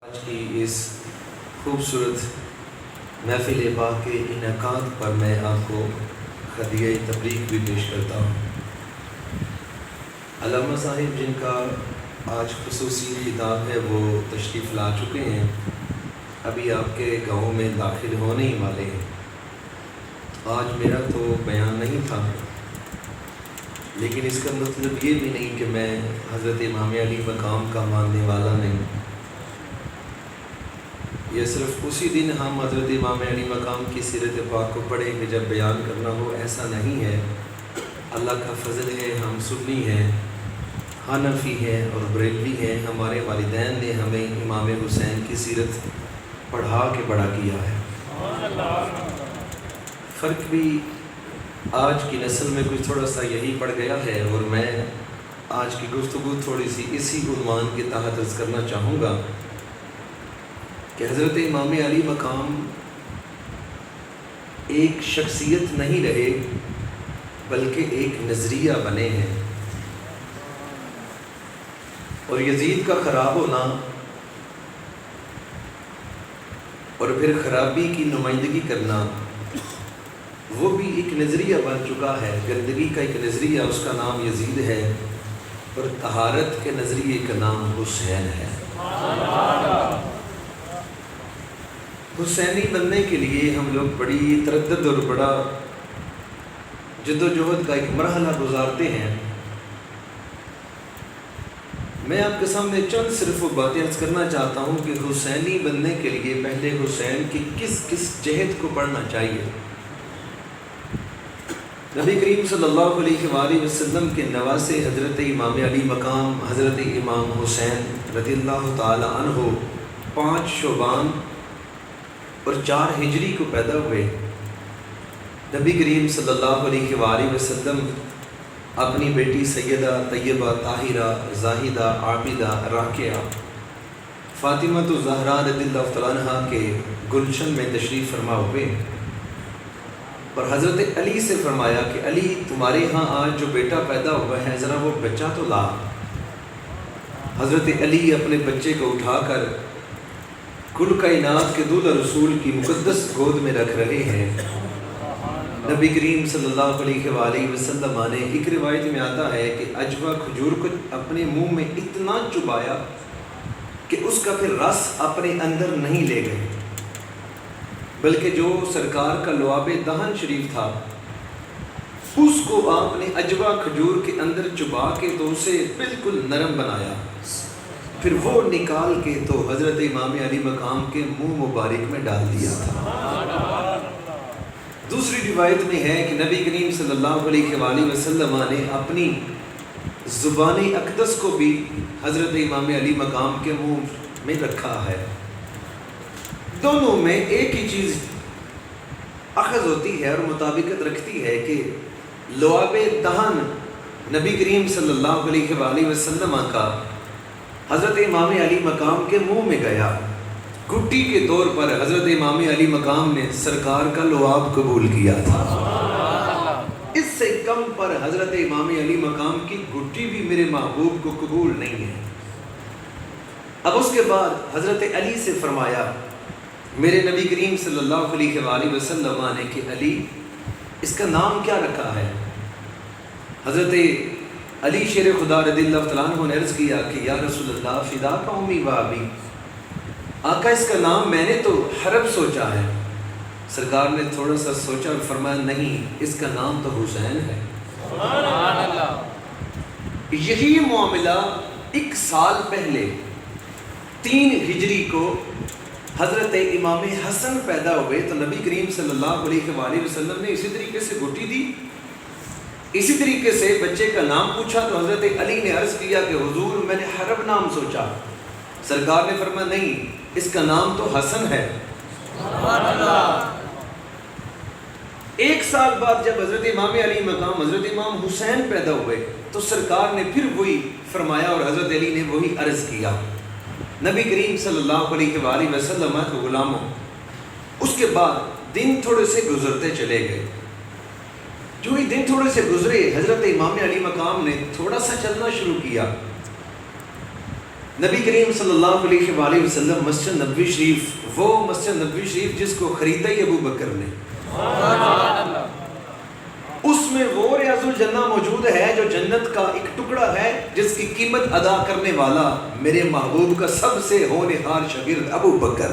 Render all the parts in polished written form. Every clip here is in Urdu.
آج کی اس خوبصورت محفل پاک کے انعقاد پر میں آپ کو ہدیہ تبریک بھی پیش کرتا ہوں۔ علامہ صاحب جن کا آج خصوصی خطاب ہے وہ تشریف لا چکے ہیں، ابھی آپ کے گاؤں میں داخل ہونے ہی والے ہیں۔ آج میرا تو بیان نہیں تھا، لیکن اس کا مطلب یہ بھی نہیں کہ میں حضرت امام علی مقام کا ماننے والا نہیں۔ یہ صرف اسی دن ہم حضرت امام علی مقام کی سیرت پاک کو پڑھیں گے جب بیان کرنا ہو، ایسا نہیں ہے۔ اللہ کا فضل ہے، ہم سنی ہیں، حنفی ہیں اور بریلوی ہیں۔ ہمارے والدین نے ہمیں امام حسین کی سیرت پڑھا کے بڑا کیا ہے۔ فرق بھی آج کی نسل میں کچھ تھوڑا سا یہی پڑ گیا ہے، اور میں آج کی گفتگو تھوڑی سی اسی عنوان کے تحت عرض کرنا چاہوں گا کہ حضرت امام علی مقام ایک شخصیت نہیں رہے بلکہ ایک نظریہ بنے ہیں، اور یزید کا خراب ہونا اور پھر خرابی کی نمائندگی کرنا وہ بھی ایک نظریہ بن چکا ہے۔ گندگی کا ایک نظریہ، اس کا نام یزید ہے، اور طہارت کے نظریے کا نام حسین ہے۔ حسینی بننے کے لیے ہم لوگ بڑی تردد اور بڑا جدوجہد کا ایک مرحلہ گزارتے ہیں۔ میں آپ کے سامنے چند صرف وہ باتیں عرض کرنا چاہتا ہوں کہ حسینی بننے کے لیے پہلے حسین کی کس کس جہد کو پڑھنا چاہیے۔ نبی کریم صلی اللہ علیہ وآلہ وسلم کے نواسے حضرت امام علی مقام حضرت امام حسین رضی اللہ تعالی عنہ 5 شعبان اور 4 ہجری کو پیدا ہوئے۔ نبی کریم صلی اللہ علیہ وآلہ وسلم اپنی بیٹی سیدہ طیبہ طاہرہ زاہدہ عابدہ راکعہ فاطمہ الزہرا رضی اللہ تعالیٰ عنہا کے گلشن میں تشریف فرما ہوئے، اور حضرت علی سے فرمایا کہ علی تمہارے ہاں آج جو بیٹا پیدا ہوا ہے ذرا وہ بچہ تو لا۔ حضرت علی اپنے بچے کو اٹھا کر کل کائنات کے دولہ رسول کی مقدس گود میں رکھ رہے ہیں۔ نبی کریم صلی اللہ علیہ وآلہ وسلم نے ایک روایت میں آتا ہے کہ عجوہ کھجور کو اپنے منہ میں اتنا چبایا کہ اس کا پھر رس اپنے اندر نہیں لے گئے، بلکہ جو سرکار کا لعاب دہن شریف تھا اس کو آپ نے عجوہ کھجور کے اندر چبا کے تو اسے بالکل نرم بنایا، پھر وہ نکال کے تو حضرت امام علی مقام کے منہ مبارک میں ڈال دیا تھا۔ دوسری روایت میں ہے کہ نبی کریم صلی اللہ علیہ وآلہ وسلم نے اپنی زبان اقدس کو بھی حضرت امام علی مقام کے منہ میں رکھا ہے۔ دونوں میں ایک ہی چیز اخذ ہوتی ہے اور مطابقت رکھتی ہے کہ لعاب دہن نبی کریم صلی اللہ علیہ وآلہ وسلم کا حضرت امام علی مقام کے منہ میں گیا۔ گھٹی کے طور پر حضرت امام علی مقام نے سرکار کا لعاب قبول کیا تھا۔ اس سے کم پر حضرت امام علی مقام کی گھٹی بھی میرے محبوب کو قبول نہیں ہے۔ اب اس کے بعد حضرت علی سے فرمایا، میرے نبی کریم صلی اللہ علیہ وآلہ وسلم نے کہ علی اس کا نام کیا رکھا ہے؟ حضرت علی شیر خدا رضی اللہ تعالیٰ عنہ نے عرض کیا کہ یا رسول اللہ فداک امی و ابی، آقا اس کا نام میں نے تو حرب سوچا ہے۔ سرکار نے تھوڑا سا سوچا اور فرمایا نہیں، اس کا نام تو حسین ہے۔ یہی معاملہ 1 سال پہلے 3 ہجری کو حضرت امام حسن پیدا ہوئے تو نبی کریم صلی اللہ علیہ وآلہ وسلم نے اسی طریقے سے گھٹی دی، اسی طریقے سے بچے کا نام پوچھا تو حضرت علی نے عرض کیا کہ حضور میں نے حرب نام سوچا۔ سرکار نے فرمایا نہیں، اس کا نام تو حسن ہے۔ 1 سال بعد جب حضرت امام علی مقام حضرت امام حسین پیدا ہوئے تو سرکار نے پھر وہی فرمایا اور حضرت علی نے وہی عرض کیا۔ نبی کریم صلی اللہ علیہ وآلہ وسلم کے غلاموں، اس کے بعد دن تھوڑے سے گزرتے چلے گئے۔ جو ہی دن تھوڑے سے گزرے حضرت امام علی مقام نے تھوڑا سا چلنا شروع کیا، نبی کریم صلی اللہ علیہ وآلہ وسلم مسجد نبوی شریف، وہ مسجد نبوی شریف جس کو خریدا ہی ابو بکر نے، اس میں وہ ریاض الجنہ موجود ہے جو جنت کا ایک ٹکڑا ہے جس کی قیمت ادا کرنے والا میرے محبوب کا سب سے ہونہار شاگرد ابو بکر۔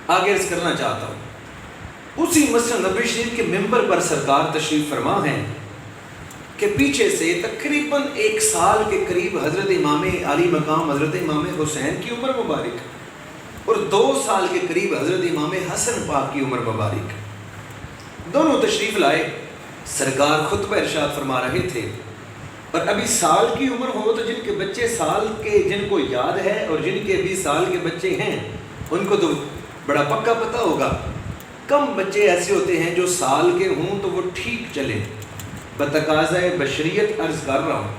آگے عرض کرنا چاہتا ہوں، اسی مسجد نبوی شریف کے ممبر پر سرکار تشریف فرما ہیں کہ پیچھے سے تقریباً 1 سال کے قریب حضرت امام علی مقام حضرت امام حسین کی عمر مبارک اور 2 سال کے قریب حضرت امام حسن پاک کی عمر مبارک، دونوں تشریف لائے۔ سرکار خطبہ ارشاد فرما رہے تھے، اور ابھی سال کی عمر ہو تو جن کے بچے سال کے، جن کو یاد ہے اور جن کے بھی سال کے بچے ہیں ان کو تو بڑا پکا پتہ ہوگا، کم بچے ایسے ہوتے ہیں جو سال کے ہوں تو وہ ٹھیک چلیں۔ بتقاضۂ بشریت عرض کر رہا ہوں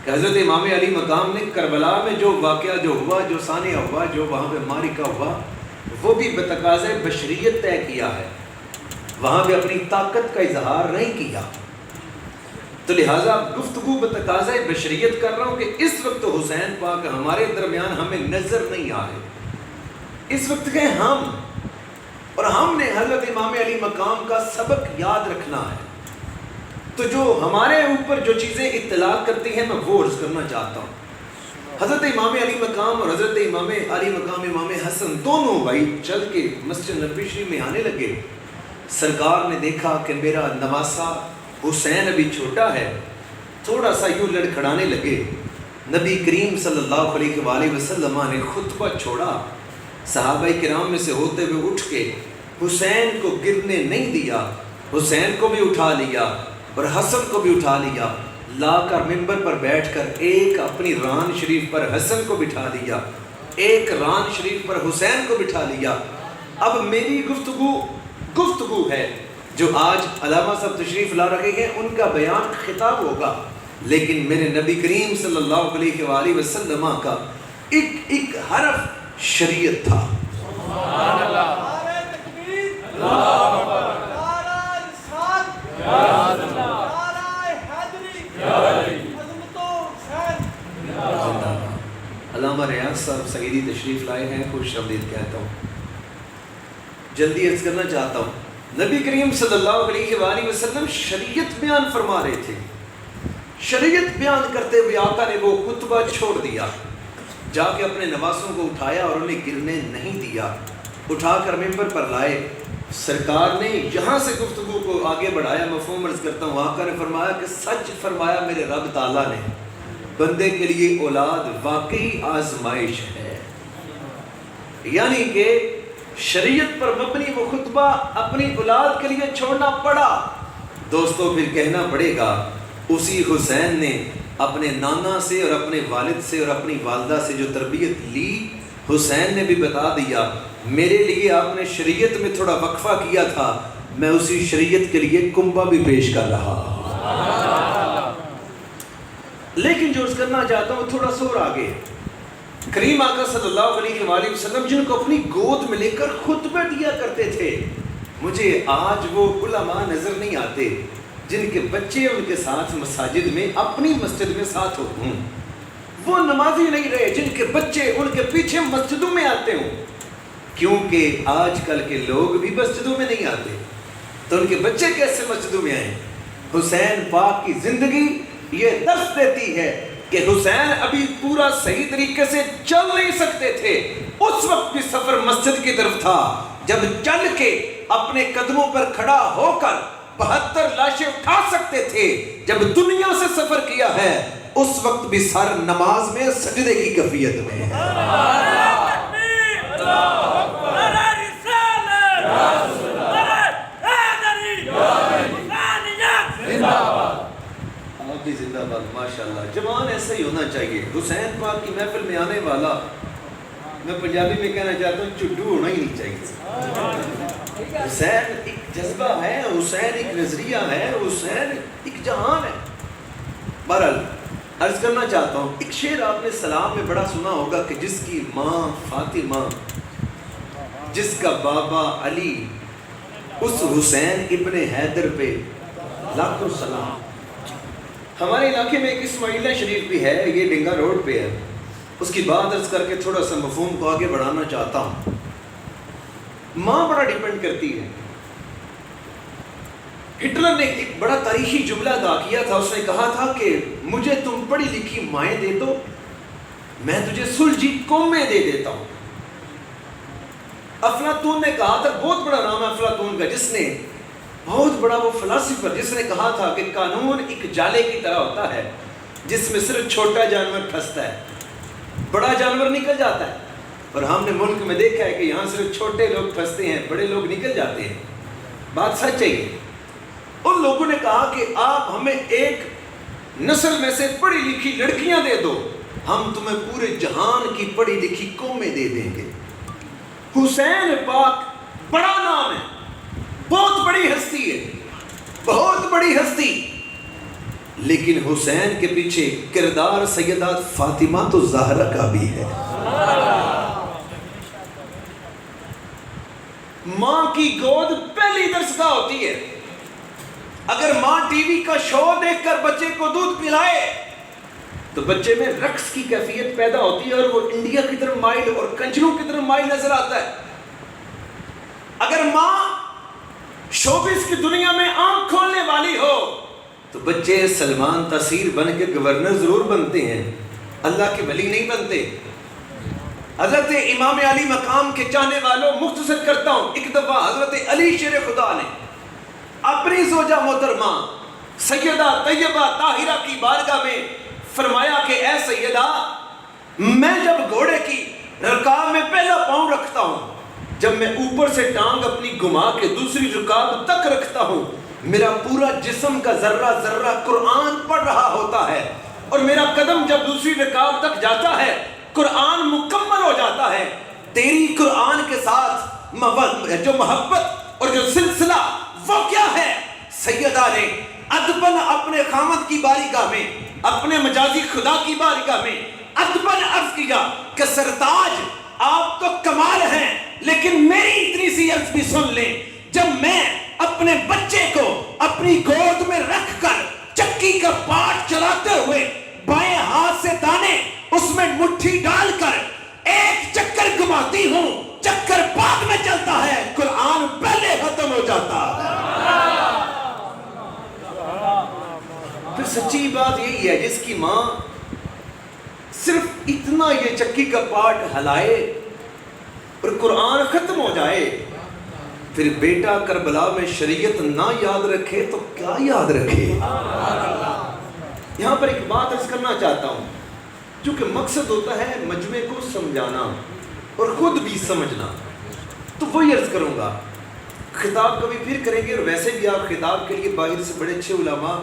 کہ حضرت امام علی مقام نے کربلا میں جو واقعہ جو ہوا، جو سانحہ ہوا، جو وہاں پہ معرکہ ہوا، وہ بھی بتقاضۂ بشریت طے کیا ہے، وہاں پہ اپنی طاقت کا اظہار نہیں کیا۔ تو لہٰذا گفتگو بتقاضۂ بشریت کر رہا ہوں کہ اس وقت حسین پاک ہمارے درمیان ہمیں نظر نہیں آ رہے، اس وقت کے ہم، اور ہم نے حضرت امام علی مقام کا سبق یاد رکھنا ہے، تو جو ہمارے اوپر جو چیزیں اطلاع کرتی ہیں میں وہ عرض کرنا چاہتا ہوں۔ حضرت امام علی مقام اور حضرت امام علی مقام امام حسن دونوں بھائی چل کے مسجد نبوی شریف میں آنے لگے۔ سرکار نے دیکھا کہ میرا نواسا حسین ابھی چھوٹا ہے، تھوڑا سا یوں لڑکھڑانے لگے۔ نبی کریم صلی اللہ علیہ وآلہ وسلم نے خطبہ چھوڑا، صحابہ کرام میں سے ہوتے ہوئے اٹھ کے حسین کو گرنے نہیں دیا، حسین کو بھی اٹھا لیا اور حسن کو بھی اٹھا لیا، لا کر ممبر پر بیٹھ کر ایک اپنی ران شریف پر حسن کو بٹھا دیا، ایک ران شریف پر حسین کو بٹھا لیا۔ اب میری گفتگو ہے، جو آج علامہ صاحب تشریف لا رہے ہیں ان کا بیان خطاب ہوگا، لیکن میرے نبی کریم صلی اللہ علیہ وآلہ وسلم کا ایک ایک حرف شریعت تھا۔ سبحان اللہ، نعرہ تکبیر، اللہ اکبر، نعرہ رسالت، نعرہ حیدری، عظمت حسین۔ علامہ ریاض صاحب سعیدی تشریف لائے ہیں، خوش آمدید کہتا ہوں۔ جلدی عرض کرنا چاہتا ہوں، نبی کریم صلی اللہ علیہ وآلہ وسلم شریعت بیان فرما رہے تھے، شریعت بیان کرتے ہوئے آقا نے وہ خطبہ چھوڑ دیا، جا کے اپنے نواسوں کو اٹھایا اور انہیں گرنے نہیں دیا، اٹھا کر ممبر پر لائے۔ سرکار نے یہاں سے گفتگو کو آگے بڑھایا، مفہوم عرض کرتا ہوں، آقا نے فرمایا کہ سچ فرمایا میرے رب تعالیٰ نے، بندے کے لیے اولاد واقعی آزمائش ہے، یعنی کہ شریعت پر مبنی وہ خطبہ اپنی اولاد کے لیے چھوڑنا پڑا۔ دوستو پھر کہنا پڑے گا، اسی حسین نے اپنے نانا سے اور اپنے والد سے اور اپنی والدہ سے جو تربیت لی، حسین نے بھی بتا دیا میرے لیے آپ نے شریعت میں تھوڑا وقفہ کیا تھا، میں اسی شریعت کے لیے کنبہ بھی پیش کر رہا۔ لیکن جو عرض کرنا چاہتا ہوں تھوڑا سا اور آگے، کریم آقا صلی اللہ علیہ وآلہ وسلم جن کو اپنی گود میں لے کر خطبہ دیا کرتے تھے، مجھے آج وہ علماء نظر نہیں آتے جن کے بچے ان کے ساتھ مساجد میں، اپنی مسجد میں ساتھ ہوتے ہوں، وہ نمازی نہیں رہے جن کے بچے ان کے پیچھے مسجدوں میں آتے ہوں، کیونکہ آج کل کے لوگ بھی مسجدوں میں نہیں آتے، تو ان کے بچے کیسے مسجدوں میں آئیں؟ حسین پاک کی زندگی یہ درس دیتی ہے کہ حسین ابھی پورا صحیح طریقے سے چل نہیں سکتے تھے، اس وقت بھی سفر مسجد کی طرف تھا، جب چل کے اپنے قدموں پر کھڑا ہو کر 72 لاشیں اٹھا سکتے تھے، جب دنیا سے سفر کیا ہے اس وقت بھی سر نماز میں سجدے کی کیفیت میں ہے۔ آپ بھی زندہ باد، ماشاءاللہ، جوان ایسا ہی ہونا چاہیے۔ حسین پاک کی محفل میں آنے والا، میں پنجابی میں کہنا چاہتا ہوں، چڈو ہونا ہی نہیں چاہیے۔ حسین ایک جذبہ ہے، حسین ایک نظریہ ہے، حسین ایک جہان ہے۔ بہرحال عرض کرنا چاہتا ہوں، ایک شعر آپ نے سلام میں بڑا سنا ہوگا کہ جس کی ماں فاطمہ، جس کا بابا علی، اس حسین ابن حیدر پہ لاکھوں سلام۔ ہمارے علاقے میں ایک اسماعیلیہ شریف بھی ہے، یہ ڈنگا روڈ پہ ہے، اس کی بات عرض کر کے تھوڑا سا مفہوم کو آگے بڑھانا چاہتا ہوں۔ ماں بڑا ڈیپینڈ کرتی ہے۔ ہٹلر نے ایک بڑا تاریخی جملہ ادا کیا تھا، اس نے کہا تھا کہ مجھے تم پڑھی لکھی مائیں دے دو، میں تجھے سلجھی قومیں دے دیتا ہوں۔ افلاطون نے کہا تھا، بہت بڑا نام ہے افلاطون کا، جس نے بہت بڑا وہ فلاسفر، جس نے کہا تھا کہ قانون ایک جالے کی طرح ہوتا ہے جس میں صرف چھوٹا جانور پھنستا ہے، بڑا جانور نکل جاتا ہے۔ اور ہم نے ملک میں دیکھا ہے کہ یہاں صرف چھوٹے لوگ پھنستے ہیں، بڑے لوگ نکل جاتے ہیں۔ بات سچ ہے۔ ان لوگوں نے کہا کہ آپ ہمیں ایک نسل میں سے پڑھی لکھی لڑکیاں دے دو، ہم تمہیں پورے جہان کی پڑھی لکھی قومیں دے دیں گے۔ حسین پاک بڑا نام ہے، بہت بڑی ہستی ہے، بہت بڑی ہستی، لیکن حسین کے پیچھے کردار سیدہ فاطمہ تو زہرا کا بھی ہے۔ ماں کی گود پہلی درسگاہ ہوتی ہے۔ اگر ماں ٹی وی کا شو دیکھ کر بچے کو دودھ پلائے تو بچے میں رقص کی کیفیت پیدا ہوتی ہے اور وہ انڈیا کی طرف مائل اور کنجروں کی طرف مائل نظر آتا ہے۔ اگر ماں شوبز کی دنیا میں آنکھ کھولنے والی ہو تو بچے سلمان تاثیر بن کے گورنر ضرور بنتے ہیں، اللہ کے ولی نہیں بنتے۔ حضرت امام علی مقام کے چاہنے والوں، مختصر کرتا ہوں، ایک دفعہ حضرت علی شیر خدا نے اپنی زوجہ محترمہ سیدہ طیبہ طاہرہ کی بارگاہ میں فرمایا کہ اے سیدہ، میں جب گھوڑے کی رکاب میں پہلا پاؤں رکھتا ہوں، جب میں اوپر سے ٹانگ اپنی گھما کے دوسری رکاب تک رکھتا ہوں، میرا پورا جسم کا ذرہ ذرہ قرآن پڑھ رہا ہوتا ہے، اور میرا قدم جب دوسری رکاب تک جاتا ہے قرآن مکمل ہو جاتا ہے۔ تیری قرآن کے ساتھ جو محبت اور جو سلسلہ وہ کیا ہے؟ سیدہ نے ادباً اپنے خامد کی بارگاہ میں، اپنے مجازی خدا کی بارگاہ میں ادباً عرض کیا کہ سرتاج آپ تو کمال ہیں، لیکن میری اتنی سی عرض بھی سن لیں، جب میں اپنے بچے کو اپنی گود میں رکھ کر چکی کا پاٹ چلاتے ہوئے بائیں ہاتھ سے دانے اس میں مٹھی ڈال کر ایک چکر گھماتی ہوں، چکر بعد میں چلتا ہے، قرآن پہلے ختم ہو جاتا ہے۔ پھر سچی بات یہی ہے، جس کی ماں صرف اتنا یہ چکی کا پاٹ ہلائے اور قرآن ختم ہو جائے، پھر بیٹا کربلا میں شریعت نہ یاد رکھے تو کیا یاد رکھے؟ یہاں پر ایک بات عرض کرنا چاہتا ہوں، چونکہ مقصد ہوتا ہے مجمع کو سمجھانا اور خود بھی سمجھنا، تو وہی عرض کروں گا۔ خطاب کبھی پھر کریں گے، اور ویسے بھی آپ خطاب کے لیے باہر سے بڑے اچھے علماء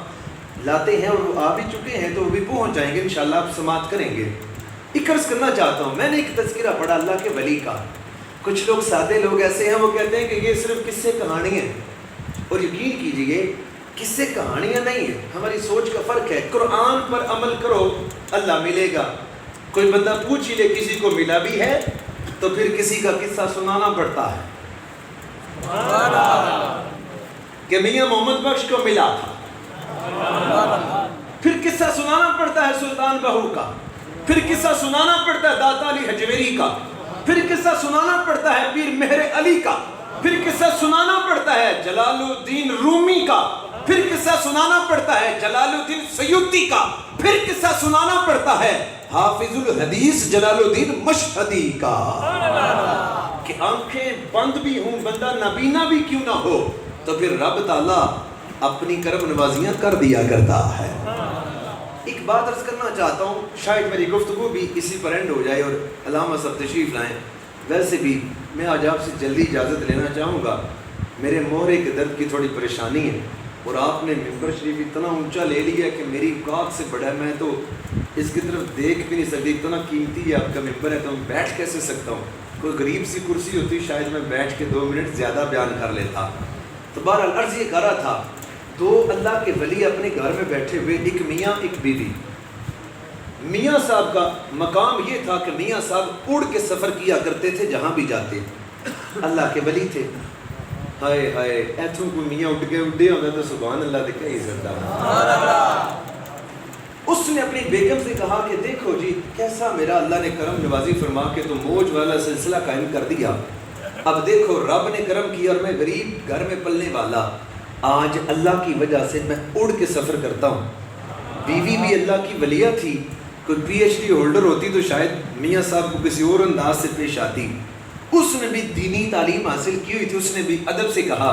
لاتے ہیں اور وہ آ بھی چکے ہیں، تو وہ بھی پہنچ جائیں گے انشاءاللہ، آپ سماعت کریں گے۔ ایک عرض کرنا چاہتا ہوں، میں نے ایک تذکرہ پڑھا اللہ کے ولی کا۔ کچھ لوگ سادے لوگ ایسے ہیں، وہ کہتے ہیں کہ یہ صرف قصے کہانی ہیں، اور یقین کیجئے قصے کہانیاں نہیں ہیں، ہماری سوچ کا فرق ہے۔ قرآن پر عمل کرو، اللہ ملے گا۔ کوئی بندہ پوچھ ہی لے کسی کو ملا بھی ہے تو پھر کسی کا قصہ سنانا پڑتا ہے کہ میاں محمد بخش کو ملا تھا، پھر قصہ سنانا پڑتا ہے سلطان بہو کا، پھر قصہ سنانا پڑتا ہے داتا علی حجویری کا، پھر قصہ سنانا پڑتا ہے پیر مہر علی کا، پھر قصہ سنانا پڑتا ہے جلال الدین رومی کا، پھر قصہ سنانا پڑتا ہے جلال الدین سیوطی کا، پھر قصہ سنانا پڑتا ہے حافظ الحدیث جلال الدین مشہدی کا۔ کہ آنکھیں بند بھی ہوں، بندہ نابینا بھی کیوں نہ ہو، تو پھر رب تعالیٰ اپنی کرم نوازیاں کر دیا کرتا ہے۔ ایک بات عرض کرنا چاہتا ہوں، شاید میری گفتگو بھی اسی پر اینڈ ہو جائے اور علامہ صاحب تشریف لائیں۔ ویسے بھی میں آج آپ سے جلدی اجازت لینا چاہوں گا، میرے مہرے کے درد کی تھوڑی پریشانی ہے، اور آپ نے ممبر شریف اتنا اونچا لے لیا کہ میری اوقات سے بڑا، میں تو اس کی طرف دیکھ بھی نہیں سکتی، اتنا قیمتی ہے آپ کا ممبر ہے، تو میں بیٹھ کیسے سکتا ہوں؟ کوئی غریب سی کرسی ہوتی شاید میں بیٹھ کے 2 منٹ زیادہ بیان کر لیتا۔ تو بہرحال عرض یہ کر رہا تھا، دو اللہ کے ولی اپنے گھر میں بیٹھے ہوئے، ایک میاں ایک بیوی۔ میاں صاحب کا مقام یہ تھا کہ میاں صاحب اڑ کے سفر کیا کرتے تھے جہاں بھی جاتے، اللہ کے ولی تھے۔ ہائے ہائے ایتھوں کوئی میاں اٹھ کے اڈے ہوتا تو سبحان اللہ دے کہی سکتا۔ اس نے اپنی بیگم سے کہا کہ دیکھو جی کیسا میرا اللہ نے کرم نوازی فرما کے تو موج والا سلسلہ قائم کر دیا، اب دیکھو رب نے کرم کیا اور میں غریب گھر میں پلنے والا، آج اللہ کی وجہ سے میں اڑ کے سفر کرتا ہوں۔ بیوی بھی اللہ کی ولیہ تھی، کوئی پی ایچ ڈی ہولڈر ہوتی تو شاید میاں صاحب کو کسی اور انداز سے پیش آتی، اس نے بھی دینی تعلیم حاصل کی ہوئی تھی، اس نے بھی ادب سے کہا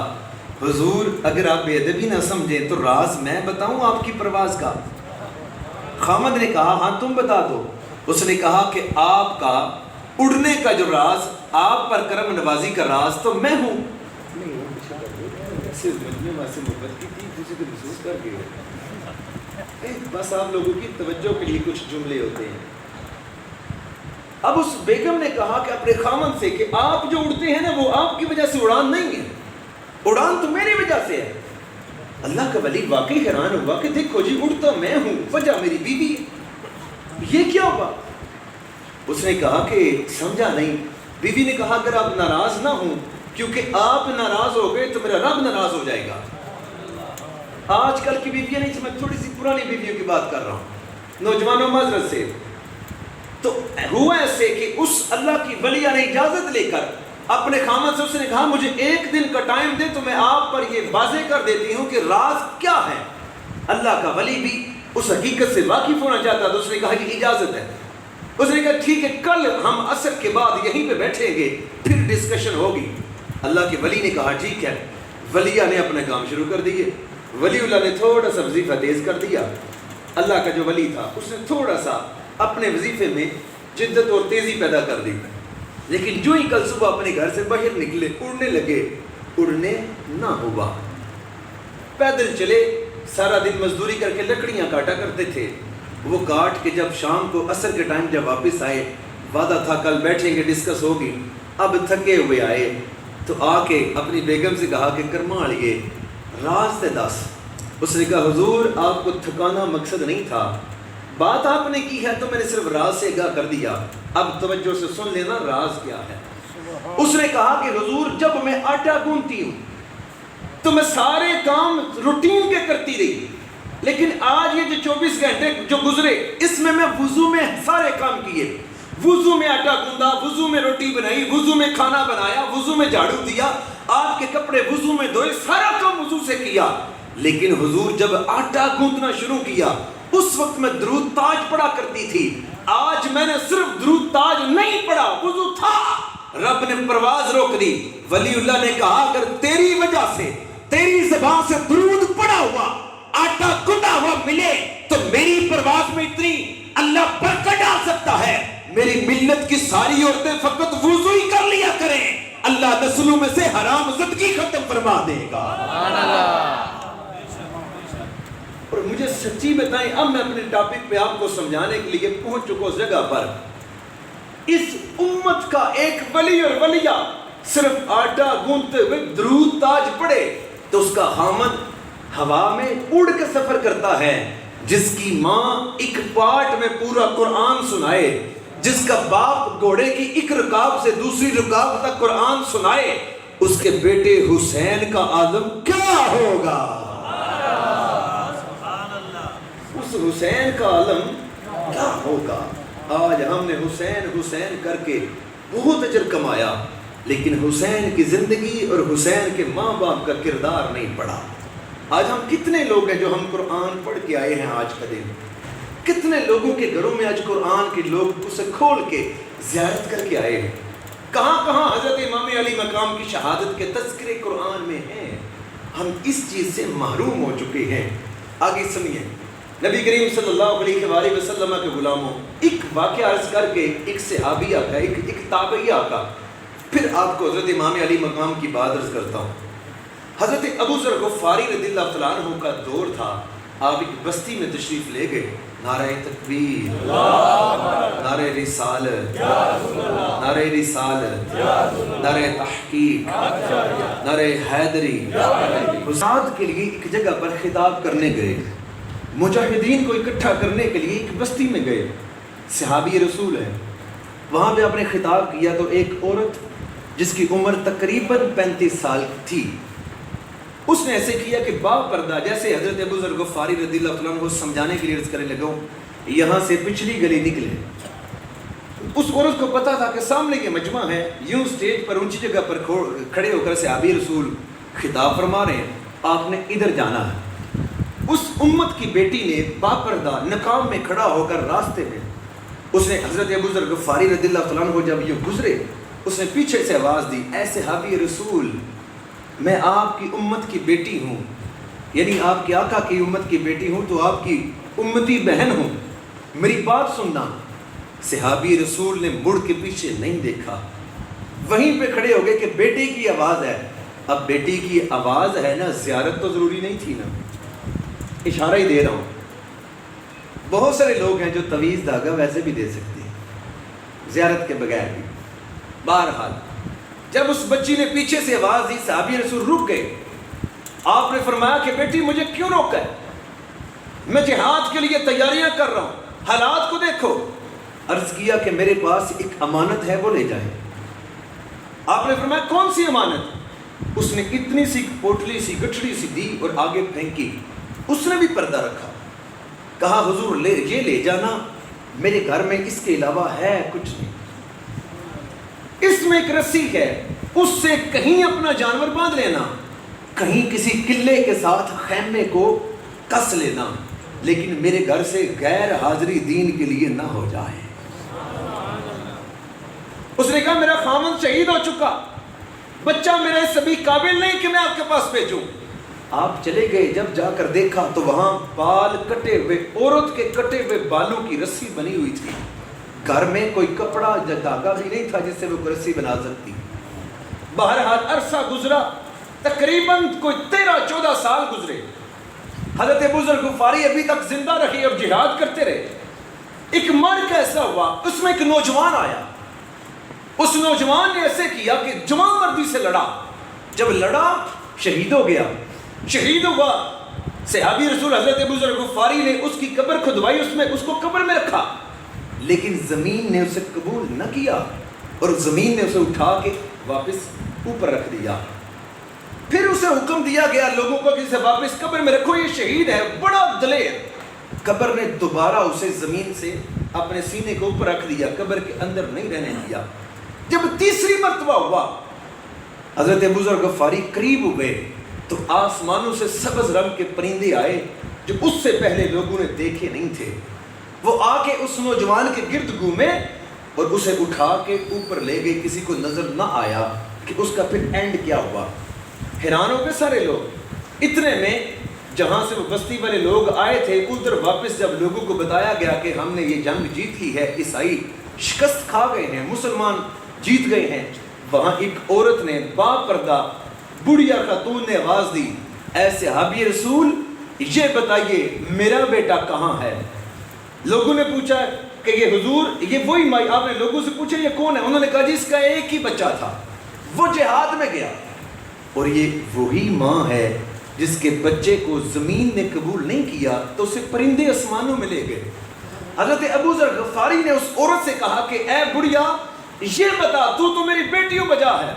حضور اگر آپ بے ادبی نہ سمجھیں تو راز میں بتاؤں آپ کی پرواز کا؟ خامد نے کہا ہاں تم بتا دو۔ اس نے کہا کہ آپ کا اڑنے کا جو راز، آپ پر کرم نوازی کا راز تو میں ہوں۔ بس آپ لوگوں کی توجہ کے لیے کچھ جملے ہوتے ہیں۔ اب اس بیگم نے کہا کہ اپنے خامد سے کہ آپ جو اڑتے ہیں نا وہ آپ کی وجہ سے اڑان نہیں ہے، اڑان تو میری وجہ سے ہے۔ اللہ کا ولی واقعی حیران ہوا کہ دیکھو جی اڑتا میں ہوں، وجہ میری بیوی ہے، یہ کیا ہوا؟ اس نے کہا کہ سمجھا نہیں۔ بیوی نے کہا اگر آپ ناراض نہ ہوں، کیونکہ آپ ناراض ہو گئے تو میرا رب ناراض ہو جائے گا۔ آج کل کی بیویاں نہیں، میں تھوڑی سی پرانی بیویوں کی بات کر رہا ہوں، نوجوانوں معذرت سے۔ تو ہوا ایسے کہ اس اللہ کی ولیہ نے اجازت لے کر اپنے خامد سے اس نے کہا مجھے ایک دن کا ٹائم دے تو میں آپ پر یہ واضح کر دیتی ہوں کہ راز کیا ہے۔ اللہ کا ولی بھی اس حقیقت سے واقف ہونا چاہتا تو اس نے کہا کہ اجازت ہے۔ اس نے کہا ٹھیک ہے کل ہم عصر کے بعد یہیں پہ بیٹھیں گے پھر ڈسکشن ہوگی۔ اللہ کے ولی نے کہا ٹھیک ہے۔ ولیہ نے اپنے کام شروع کر دیے۔ ولی اللہ نے تھوڑا سا وظیفہ تیز کر دیا۔ اللہ کا جو ولی تھا اس نے تھوڑا سا اپنے وظیفے میں جدت اور تیزی پیدا کر دی، لیکن جو ہی کل صبح اپنے گھر سے باہر نکلے اڑنے لگے، اڑنے نہ ہوا۔ پیدل چلے، سارا دن مزدوری کر کے لکڑیاں کاٹا کرتے تھے، وہ کاٹ کے جب شام کو عصر کے ٹائم جب واپس آئے، وعدہ تھا کل بیٹھیں گے ڈسکس ہوگی، اب تھکے ہوئے آئے تو آ کے اپنی بیگم سے کہا کہ کرما لیے راز تے دس۔ اس نے کہا حضور آپ کو تھکانا مقصد نہیں تھا، بات آپ نے کی ہے تو میں نے صرف راز سے آگاہ کر دیا، اب توجہ سے سن لینا راز کیا ہے۔ اس نے کہا کہ حضور جب میں آٹا گوندتی ہوں تو میں سارے کام روٹین کے کرتی رہی، لیکن آج یہ جو 24 گھنٹے جو گزرے اس میں وضو میں سارے کام کیے، وضو میں آٹا گوندا، وضو میں روٹی بنائی، وضو میں کھانا بنایا، وضو میں جھاڑو دیا، آپ کے کپڑے وضو میں دھوئے، سارا کام وضو سے کیا، لیکن حضور جب آٹا گوندنا شروع کیا اس وقت میں درود تاج پڑھا کرتی تھی، آج میں نے صرف درود تاج نہیں پڑھا، وضو تھا، رب نے پرواز روک دی۔ ولی اللہ نے کہا اگر تیری وجہ سے تیری زبان سے درود پڑھا ہوا آٹا گندا ہوا ملے تو میری پرواز میں اتنی اللہ برکت ڈال سکتا ہے، میری ملت کی ساری عورتیں فقط وضو ہی کر لیا کریں، اللہ نسلوں میں سے حرام زدگی ختم فرما دے گا۔ اور مجھے سچی بتائیں اب میں اپنے ٹاپک پہ آپ کو سمجھانے کے لیے پہنچ چکا اس جگہ پر، اس امت کا ایک ولی اور ولیہ صرف آٹا گوندتے ہوئے درود تاج پڑھے تو اس کا خامد ہوا میں اڑ کے سفر کرتا ہے، جس کی ماں ایک پارٹ میں پورا قرآن سنائے، جس کا باپ گھوڑے کی ایک رکاب سے دوسری رکاب تک قرآن سنائے، اس کے بیٹے حسین کا عالم کیا ہوگا؟ اس حسین کا عالم کیا ہوگا؟ آج ہم نے حسین حسین کر کے بہت اجر کمایا، لیکن حسین کی زندگی اور حسین کے ماں باپ کا کردار نہیں پڑھا۔ آج ہم کتنے لوگ ہیں جو ہم قرآن پڑھ کے آئے ہیں آج کا دن، کتنے لوگوں کے گھروں میں آج قرآن کے لوگ اسے کھول کے زیارت کر کے آئے ہیں، کہاں کہاں حضرت امام علی مقام کی شہادت کے تذکرے قرآن میں ہیں، ہم اس چیز سے محروم ہو چکے ہیں۔ آگے سنیے، نبی کریم صلی اللہ علیہ وآلہ وسلم کے غلاموں ایک واقعہ عرض کر کے ایک صحابیہ کا ایک تابعیہ کا، پھر آپ کو حضرت امام علی مقام کی بات عرض کرتا ہوں۔ حضرت ابو ذر غفاری رضی اللہ تعالیٰ عنہ کا دور تھا، آپ ایک بستی میں تشریف لے گئے، نعرہ تکبیر، نعرہ رسالت، نعرہ رسالت، نعرہ تحقیق، نعرہ حیدری، حساد کے لیے ایک جگہ پر خطاب کرنے گئے، مجاہدین کو اکٹھا کرنے کے لیے ایک بستی میں گئے، صحابی رسول ہے، وہاں پہ آپ نے خطاب کیا تو ایک عورت جس کی عمر تقریباً 35 سال تھی، اس نے ایسے کیا کہ با پردہ، جیسے حضرت ابو ذر غفاری رضی اللہ عنہ کو سمجھانے کے لیے عرض کرنے لگا یہاں سے پچھلی گلی نکلے. اس عورت کو پتا تھا کہ سامنے یہ مجمع ہے، یوں سٹیج پر اونچی جگہ پر کھڑے ہو کر صحابی رسول خطاب فرما رہے ہیں، آپ نے ادھر جانا ہے. اس امت کی بیٹی نے باپردہ نقاب میں کھڑا ہو کر راستے میں اس نے حضرت ابو ذر غفاری رضی اللہ عنہ جب یوں گزرے اس نے پیچھے سے آواز دی، اے صحابی رسول میں آپ کی امت کی بیٹی ہوں، یعنی آپ کے آقا کی امت کی بیٹی ہوں تو آپ کی امتی بہن ہوں، میری بات سننا. صحابی رسول نے مڑ کے پیچھے نہیں دیکھا، وہیں پہ کھڑے ہو گئے کہ بیٹی کی آواز ہے. اب بیٹی کی آواز ہے نا، زیارت تو ضروری نہیں تھی نا، اشارہ ہی دے رہا ہوں. بہت سارے لوگ ہیں جو تویز دھاگا ویسے بھی دے سکتے ہیں زیارت کے بغیر بھی. بہرحال جب اس بچی نے پیچھے سے آواز دی صحابی رسول رک گئے. آپ نے فرمایا کہ بیٹی مجھے کیوں روکا ہے؟ میں جہاد کے لیے تیاریاں کر رہا ہوں، حالات کو دیکھو. عرض کیا کہ میرے پاس ایک امانت ہے، وہ لے جائیں. آپ نے فرمایا کون سی امانت؟ اس نے اتنی سی پوٹلی سی گٹھڑی سی دی اور آگے پھینکی. اس نے بھی پردہ رکھا. کہا حضور یہ لے جانا، میرے گھر میں اس کے علاوہ ہے کچھ نہیں. اس میں ایک رسی ہے، اس سے کہیں اپنا جانور باندھ لینا، کہیں کسی قلعے کے ساتھ خیمے کو کس لینا، لیکن میرے گھر سے غیر حاضری دین کے لیے نہ ہو جائے. اس نے کہا میرا خامن شہید ہو چکا، بچہ میرا اس سبھی قابل نہیں کہ میں آپ کے پاس بھیجوں. آپ چلے گئے، جب جا کر دیکھا تو وہاں بال کٹے ہوئے، عورت کے کٹے ہوئے بالوں کی رسی بنی ہوئی تھی. گھر میں کوئی کپڑا یا دھاگا بھی نہیں تھا جس سے وہ رسی بنا سکتی. بہرحال عرصہ گزرا، تقریباً کوئی 13-14 سال گزرے. حضرت ابو ذر غفاری ابھی تک زندہ رہے اور جہاد کرتے رہے. ایک مرد ایسا ہوا، اس میں ایک نوجوان آیا. اس نوجوان نے ایسے کیا کہ جوان مردی سے لڑا. جب لڑا شہید ہو گیا. شہید ہوا، صحابی رسول حضرت ابو ذر غفاری نے اس کی قبر کھدوائی، اس کو قبر میں رکھا، لیکن زمین نے اسے قبول نہ کیا اور زمین نے اسے اٹھا کے واپس اوپر رکھ دیا. پھر اسے حکم دیا گیا لوگوں کو کہ اسے واپس قبر میں رکھو، یہ شہید ہے، بڑا دلیر. قبر نے دوبارہ اسے زمین سے اپنے سینے کو اوپر رکھ دیا، قبر کے اندر نہیں رہنے دیا. جب تیسری مرتبہ ہوا، حضرت ابو ذر غفاری قریب ہوئے تو آسمانوں سے سبز رنگ کے پرندے آئے جو اس سے پہلے لوگوں نے دیکھے نہیں تھے. وہ آ کے اس نوجوان کے گرد گھومے اور اسے اٹھا کے اوپر لے گئے. کسی کو نظر نہ آیا کہ اس کا پھر اینڈ کیا ہوا. حیران ہو گئے سارے لوگ. اتنے میں جہاں سے وہ بستی والے لوگ آئے تھے ادھر واپس جب لوگوں کو بتایا گیا کہ ہم نے یہ جنگ جیت لی ہے، عیسائی شکست کھا گئے ہیں، مسلمان جیت گئے ہیں، وہاں ایک عورت نے باپردہ بڑھیا خاتون نے آواز دی، اے صحابی رسول یہ بتائیے میرا بیٹا کہاں ہے؟ لوگوں نے پوچھا کہ یہ حضور یہ وہی مائی. آپ نے لوگوں سے پوچھا یہ کون ہے؟ انہوں نے کہا جی اس کا ایک ہی بچہ تھا، وہ جہاد میں گیا. اور یہ وہی ماں ہے جس کے بچے کو زمین نے قبول نہیں کیا تو اسے پرندے آسمانوں میں لے گئے. حضرت ابو ذر غفاری نے اس عورت سے کہا کہ اے بڑھیا یہ بتا، تو میری بیٹیوں بجا ہے،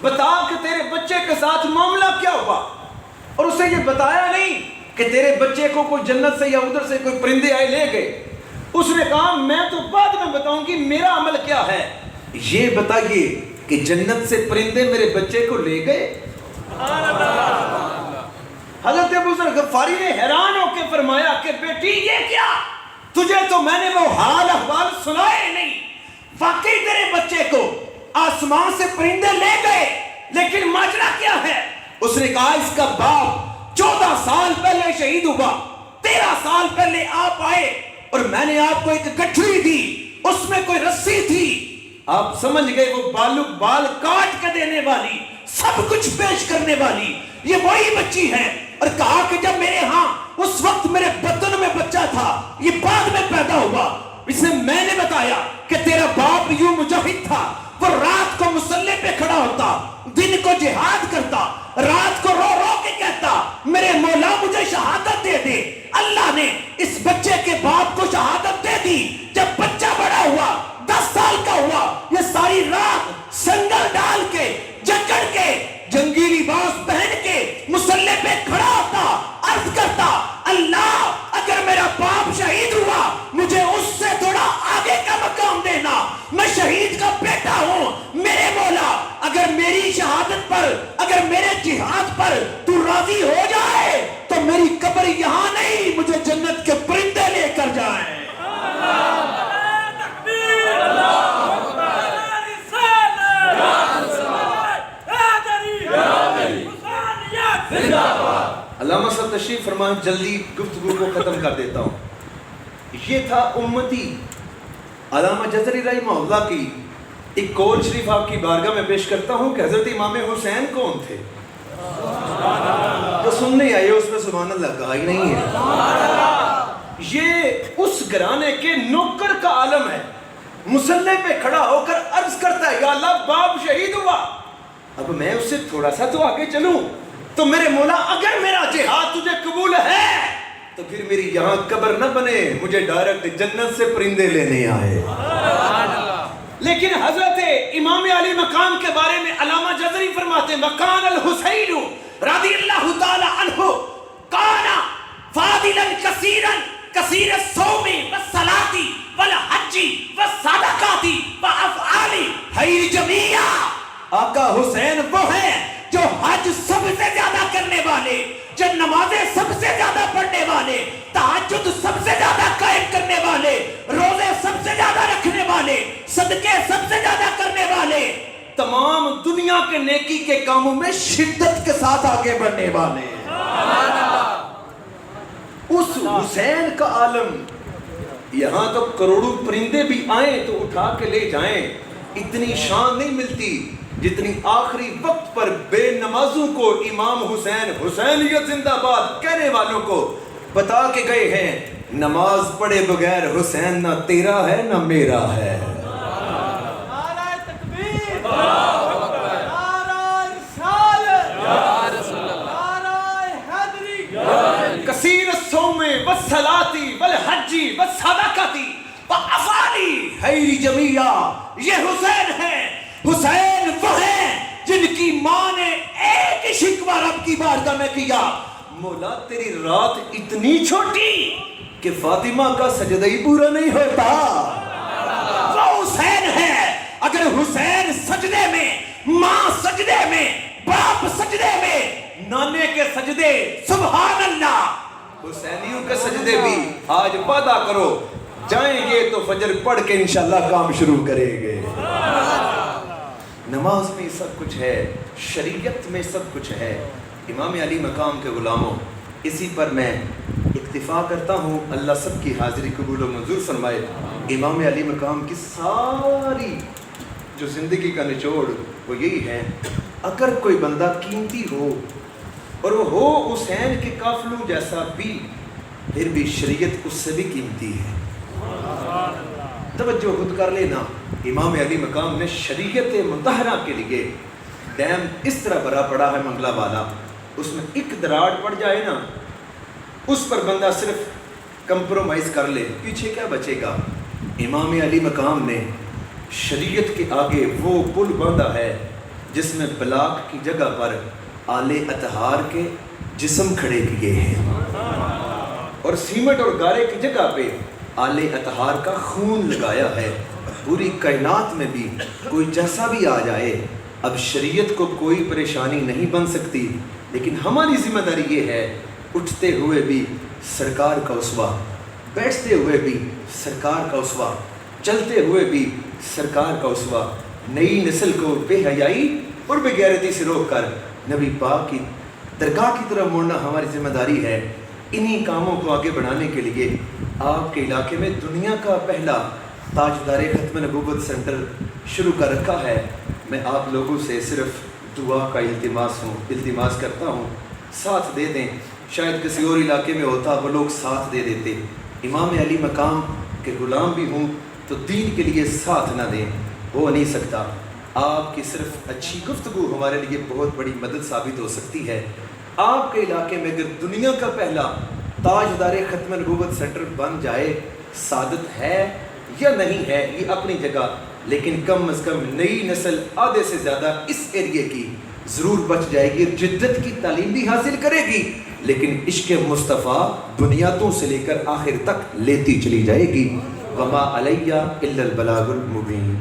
بتا کہ تیرے بچے کے ساتھ معاملہ کیا ہوا. اور اسے یہ بتایا نہیں کہ تیرے بچے کو کوئی جنت سے یا ادھر سے کوئی پرندے آئے لے گئے. اس نے کہا میں تو بعد میں بتاؤں گی، میرا عمل کیا ہے، یہ بتائیے کہ جنت سے پرندے میرے بچے کو لے گئے. حضرت ابو ذر غفاری نے حیران ہو کے فرمایا کہ بیٹی یہ کیا، تجھے تو میں نے وہ حال احوال سنائے نہیں، واقعی تیرے بچے کو آسمان سے پرندے لے گئے، لیکن ماجرا کیا ہے؟ اس نے کہا اس کا باپ 14 سال پہلے شہید ہوا، 13 سال پہلے آپ آئے اور میں نے آپ کو ایک گٹھڑی دی، اس میں کوئی رسی تھی، آپ سمجھ گئے وہ بال کاٹ کے دینے والی، سب کچھ پیش کرنے والی یہ وہی بچی ہے. اور کہا کہ جب میرے ہاں اس وقت میرے بدن میں بچہ تھا، یہ بعد میں پیدا ہوا. اسے میں نے بتایا کہ تیرا باپ یوں مجاہد تھا، وہ رات کو مسلح پہ کھڑا ہوتا، دن کو جہاد کرتا، رات کو رو رو کے کہتا میرے مولا مجھے شہادت دے دے. اللہ نے اس بچے کے باپ کو شہادت دے دی. جب بچہ بڑا ہوا 10 سال کا ہوا، یہ ساری رات سنگل ڈال کے جکڑ کے جنگی لباس پہن کے مسلح فرمائیں جلدی گفتگو کو ختم کر دیتا ہوں. یہ تھا امتی علامہ جزری رحمہ اللہ کی ایک قول شریف آپ کی بارگاہ میں پیش کرتا ہوں کہ حضرت امام حسین کون تھے. جو سننے آئے اس میں سبحان اللہ کہا ہی نہیں ہے. یہ اس گھرانے کے نوکر کا عالم ہے. مصلی پہ کھڑا ہو کر عرض کرتا ہے یا اللہ باپ شہید ہوا, اب میں اس سے تھوڑا سا تو آگے چلوں تو میرے مولا اگر میرا جہاد تجھے قبول ہے تو پھر میری یہاں قبر نہ بنے, مجھے ڈائریکٹ جنت سے پرندے لینے آئے. لیکن حضرت امام علی مقام کے بارے میں علامہ جزری فرماتے ہیں مکان الحسین رضی اللہ تعالی عنہ کانا فاضلا کثیرا کثیر الصوم والصلاۃ والحج والصدقات وافعال خیر جمیع. آقا حسین وہ ہیں جو حج سب سے زیادہ کرنے والے, جو نمازیں سب سے زیادہ پڑھنے والے, تہجد سب سے زیادہ قائم کرنے والے, روزے سب سے زیادہ رکھنے والے, صدقے سب سے زیادہ کرنے والے, تمام دنیا کے نیکی کے کاموں میں شدت کے ساتھ آگے بڑھنے والے. اس حسین کا عالم یہاں تو کروڑوں پرندے بھی آئیں تو اٹھا کے لے جائیں, اتنی شان نہیں ملتی جتنی آخری وقت پر بے نمازوں کو امام حسین حسینیت زندہ باد کہنے والوں کو بتا کے گئے ہیں نماز پڑھے بغیر حسین نہ تیرا ہے نہ میرا ہے. نعرہ تکبیر, نعرہ رسالت, نعرہ حیدری, کثیر الصوم والصلاۃ والحج والصدقات وافعال خیر جمیع. یہ حسین ہیں, حسین وہ ہیں جن کی ماں نے ایک ہی شکوہ رب کی بارگاہ میں کیا, مولا تیری رات اتنی چھوٹی کہ فاطمہ کا سجدہ ہی پورا نہیں ہوتا. وہ حسین ہے, اگر حسین سجدے میں, ماں سجدے میں, باپ سجدے میں, نانے کے سجدے سبحان اللہ, حسینیوں کے سجدے بھی آج وعدہ کرو جائیں گے تو فجر پڑھ کے انشاءاللہ کام شروع کریں گے. نماز میں سب کچھ ہے, شریعت میں سب کچھ ہے. امام علی مقام کے غلاموں, اسی پر میں اکتفا کرتا ہوں, اللہ سب کی حاضری قبول و منظور فرمائے. امام علی مقام کی ساری جو زندگی کا نچوڑ وہ یہی ہے, اگر کوئی بندہ قیمتی ہو اور وہ ہو حسین کے قافلوں جیسا بھی, پھر بھی شریعت اس سے بھی قیمتی ہے. توجہ خود کر لینا, امام علی مقام نے شریعت مطہرہ کے لیے ڈیم اس طرح بھرا پڑا ہے منگلہ والا, اس میں ایک دراڑ پڑ جائے نا اس پر بندہ صرف کمپرومائز کر لے, پیچھے کیا بچے گا. امام علی مقام نے شریعت کے آگے وہ پل باندھا ہے جس میں بلاک کی جگہ پر آل اطہار کے جسم کھڑے کیے ہیں, اور سیمنٹ اور گارے کی جگہ پہ آل اطہار کا خون لگایا ہے. پوری کائنات میں بھی کوئی جیسا بھی آ جائے اب شریعت کو کوئی پریشانی نہیں بن سکتی, لیکن ہماری ذمہ داری یہ ہے اٹھتے ہوئے بھی سرکار کا اسوہ, بیٹھتے ہوئے بھی سرکار کا اسوہ, چلتے ہوئے بھی سرکار کا اسوہ. نئی نسل کو بے حیائی اور بے غیرتی سے روک کر نبی پاک کی درگاہ کی طرف موڑنا ہماری ذمہ داری ہے. انہی کاموں کو آگے بڑھانے کے لیے آپ کے علاقے میں دنیا کا پہلا تاجدار ختم نبوت سینٹر شروع کر رکھا ہے. میں آپ لوگوں سے صرف دعا کا التماس کرتا ہوں, ساتھ دے دیں. شاید کسی اور علاقے میں ہوتا وہ لوگ ساتھ دے دیتے, امام علی مقام کے غلام بھی ہوں تو دین کے لیے ساتھ نہ دیں, ہو نہیں سکتا. آپ کی صرف اچھی گفتگو ہمارے لیے بہت بڑی مدد ثابت ہو سکتی ہے. آپ کے علاقے میں اگر دنیا کا پہلا تاجدار ختم نبوت سینٹر بن جائے, سعادت ہے یا نہیں ہے یہ اپنی جگہ, لیکن کم از کم نئی نسل آدھے سے زیادہ اس ایریے کی ضرور بچ جائے گی, جدت کی تعلیم بھی حاصل کرے گی, لیکن عشق مصطفیٰ بنیادوں سے لے کر آخر تک لیتی چلی جائے گی. وما علیہ الا البلاغ المبین.